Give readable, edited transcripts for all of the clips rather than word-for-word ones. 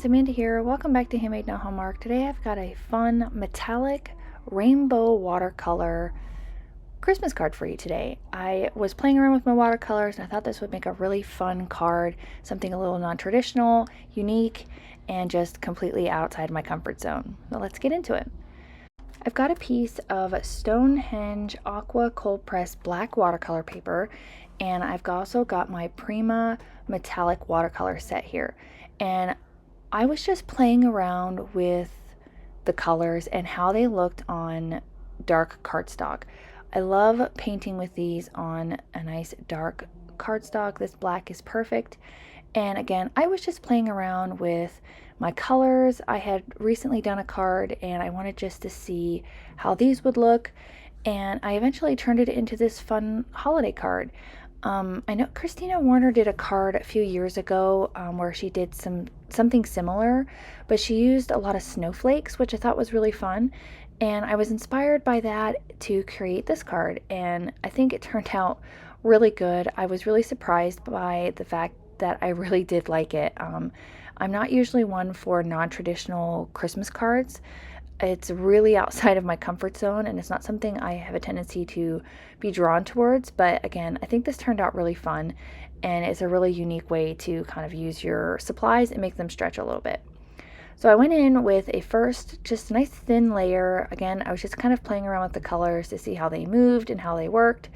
Amanda here. Welcome back to Handmade Not Hallmark. Today I've got a fun metallic rainbow watercolor Christmas card for you today. I was playing around with my watercolors and I thought this would make a really fun card, something a little non-traditional, unique, and just completely outside my comfort zone. So let's get into it. I've got a piece of Stonehenge Aqua Coldpress black watercolor paper, and I've also got my Prima metallic watercolor set here. And I was just playing around with the colors and how they looked on dark cardstock. I love painting with these on a nice dark cardstock. This black is perfect. And again, I was just playing around with my colors. I had recently done a card and I wanted just to see how these would look. And I eventually turned it into this fun holiday card. I know Christina Warner did a card a few years ago where she did something similar, but she used a lot of snowflakes, which I thought was really fun. And I was inspired by that to create this card, and I think it turned out really good. I was really surprised by the fact that I really did like it. I'm not usually one for non-traditional Christmas cards. It's really outside of my comfort zone, and it's not something I have a tendency to be drawn towards. But again, I think this turned out really fun, and it's a really unique way to kind of use your supplies and make them stretch a little bit. So I went in with a first, just a nice thin layer. Again, I was just kind of playing around with the colors to see how they moved and how they worked.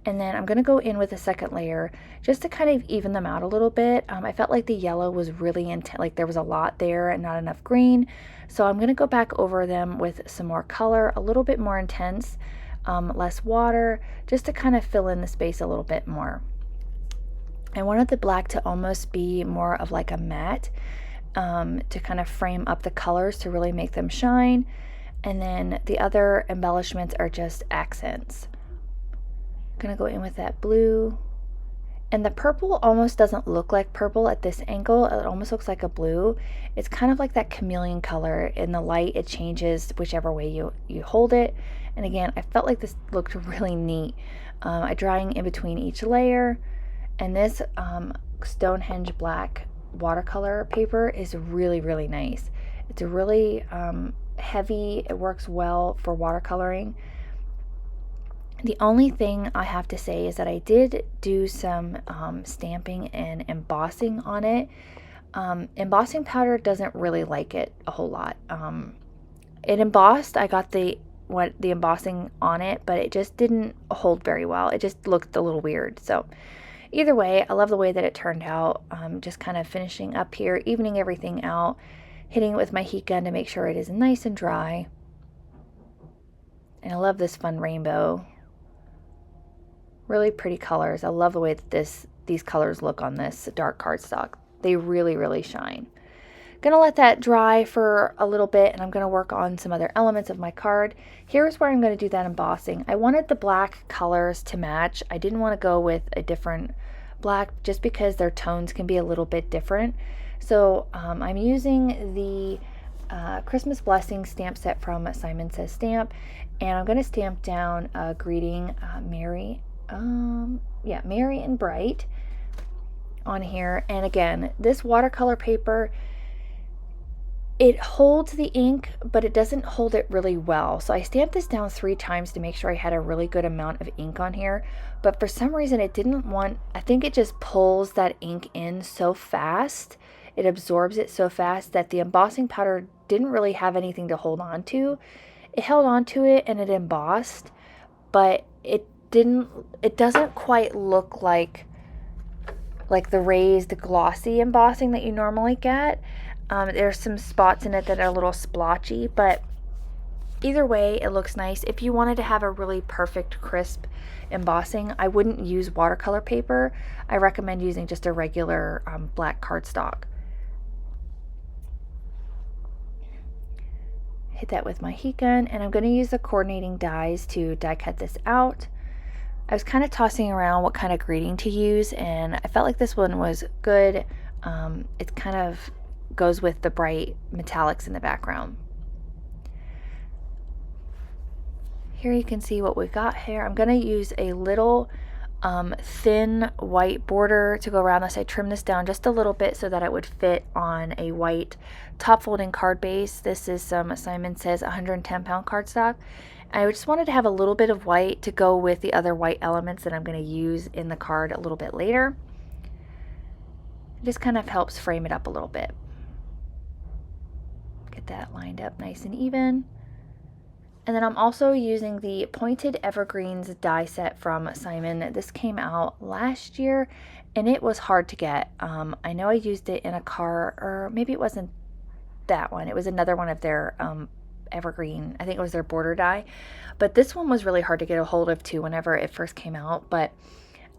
And then I'm going to go in with a second layer just to kind of even them out a little bit. I felt like the yellow was really intense, like there was a lot there and not enough green. So I'm going to go back over them with some more color, a little bit more intense, less water, just to kind of fill in the space a little bit more. I wanted the black to almost be more of like a matte, to kind of frame up the colors to really make them shine. And then the other embellishments are just accents. Gonna go in with that blue, and the purple almost doesn't look like purple at this angle. It almost looks like a blue. It's kind of like that chameleon color. In the light it changes whichever way you hold it. And again, I felt like this looked really neat. I drying in between each layer, and this Stonehenge black watercolor paper is really nice. It's a really heavy. It works well for watercoloring. The only thing I have to say is that I did do some stamping and embossing on it. Embossing powder doesn't really like it a whole lot. It embossed. I got the embossing on it, but it just didn't hold very well. It just looked a little weird. So either way, I love the way that it turned out. Just kind of finishing up here, evening everything out, hitting it with my heat gun to make sure it is nice and dry. And I love this fun rainbow. Really pretty colors. I love the way that these colors look on this dark cardstock. They really shine. Gonna let that dry for a little bit, and I'm gonna work on some other elements of my card. Here's where I'm gonna do that embossing. I wanted the black colors to match. I didn't want to go with a different black just because their tones can be a little bit different. So I'm using the Christmas Blessing stamp set from Simon Says Stamp, and I'm gonna stamp down a greeting, Merry and Bright on here. And again, this watercolor paper, it holds the ink, but it doesn't hold it really well. So I stamped this down 3 times to make sure I had a really good amount of ink on here. But for some reason it didn't want, I think it just pulls that ink in so fast. It absorbs it so fast that the embossing powder didn't really have anything to hold on to. It held on to it and it embossed, but it doesn't quite look like the raised glossy embossing that you normally get. There's some spots in it that are a little splotchy, but either way it looks nice. If you wanted to have a really perfect crisp embossing, I wouldn't use watercolor paper. I recommend using just a regular black cardstock. Hit that with my heat gun, and I'm going to use the coordinating dies to die cut this out. I was kind of tossing around what kind of greeting to use, and I felt like this one was good. It kind of goes with the bright metallics in the background. Here you can see what we've got here. I'm going to use a little thin white border to go around this. I trimmed this down just a little bit so that it would fit on a white top folding card base. This is some Simon Says 110-pound cardstock. I just wanted to have a little bit of white to go with the other white elements that I'm going to use in the card a little bit later. It just kind of helps frame it up a little bit. Get that lined up nice and even. And then I'm also using the Pointed Evergreens die set from Simon. This came out last year and it was hard to get. I know I used it in a car, or maybe it wasn't that one. It was another one of their evergreen, I think it was their border die. But this one was really hard to get a hold of too whenever it first came out. But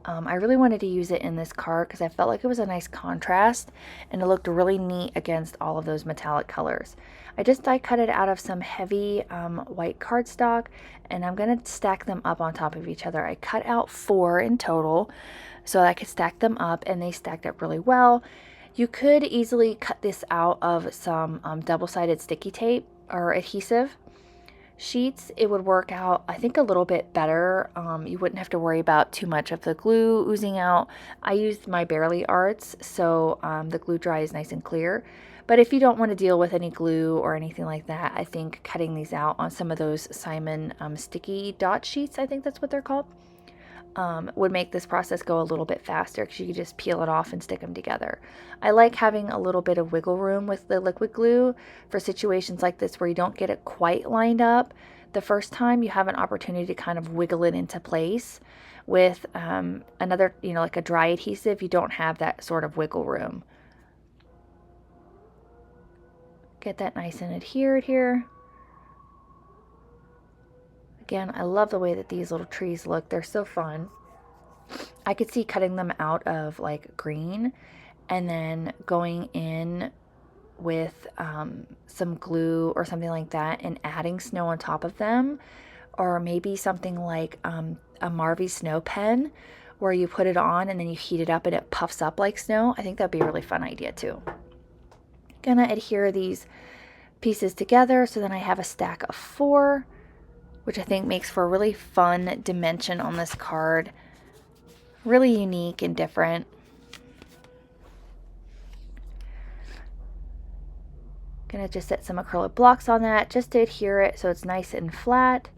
I really wanted to use it in this card because I felt like it was a nice contrast and it looked really neat against all of those metallic colors. I just die cut it out of some heavy white cardstock, and I'm going to stack them up on top of each other. I cut out 4 in total so I could stack them up, and they stacked up really well. You could easily cut this out of some double-sided sticky tape or adhesive sheets. It would work out, I think, a little bit better. You wouldn't have to worry about too much of the glue oozing out. I used my Barely Arts, so the glue dry is nice and clear. But if you don't want to deal with any glue or anything like that, I think cutting these out on some of those Simon sticky dot sheets, I think that's what they're called, would make this process go a little bit faster because you could just peel it off and stick them together. I like having a little bit of wiggle room with the liquid glue for situations like this where you don't get it quite lined up the first time. You have an opportunity to kind of wiggle it into place. With another, like a dry adhesive, you don't have that sort of wiggle room. Get that nice and adhered here. Again, I love the way that these little trees look. They're so fun. I could see cutting them out of like green and then going in with some glue or something like that and adding snow on top of them, or maybe something like a Marvy snow pen where you put it on and then you heat it up and it puffs up like snow. I think that'd be a really fun idea too. Gonna adhere these pieces together so then I have a stack of 4, which I think makes for a really fun dimension on this card. Really unique and different. Gonna just set some acrylic blocks on that just to adhere it so it's nice and flat.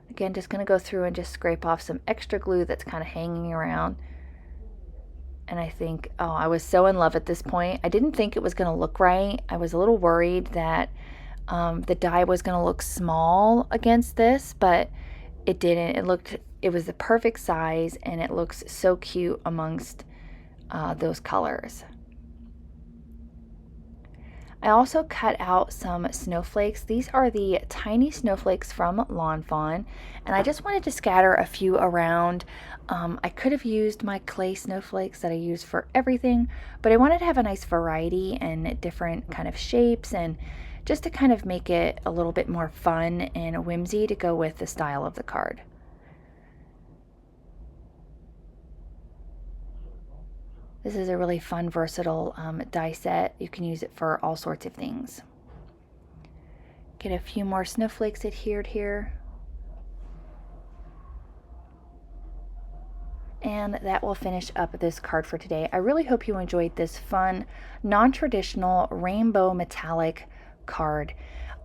Again, just gonna go through and just scrape off some extra glue that's kind of hanging around. And I think, oh, I was so in love at this point. I didn't think it was gonna look right. I was a little worried that the die was going to look small against this, but it didn't. It was the perfect size, and it looks so cute amongst those colors. I also cut out some snowflakes. These are the tiny snowflakes from Fawn, and I just wanted to scatter a few around. I could have used my clay snowflakes that I use for everything, but I wanted to have a nice variety and different kind of shapes, and just to kind of make it a little bit more fun and whimsy to go with the style of the card. This is a really fun, versatile die set. You can use it for all sorts of things. Get a few more snowflakes adhered here. And that will finish up this card for today. I really hope you enjoyed this fun, non-traditional rainbow metallic card.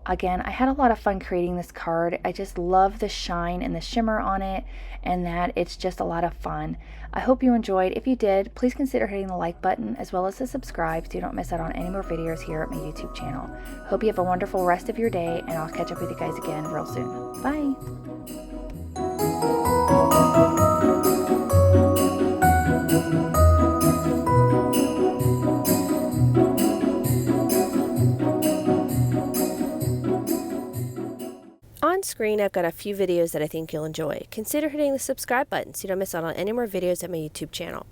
Again, I had a lot of fun creating this card. I just love the shine and the shimmer on it, and that it's just a lot of fun. I hope you enjoyed. If you did, please consider hitting the like button as well as the subscribe so you don't miss out on any more videos here at my YouTube channel. Hope you have a wonderful rest of your day, and I'll catch up with you guys again real soon. Bye! On screen, I've got a few videos that I think you'll enjoy. Consider hitting the subscribe button so you don't miss out on any more videos at my YouTube channel.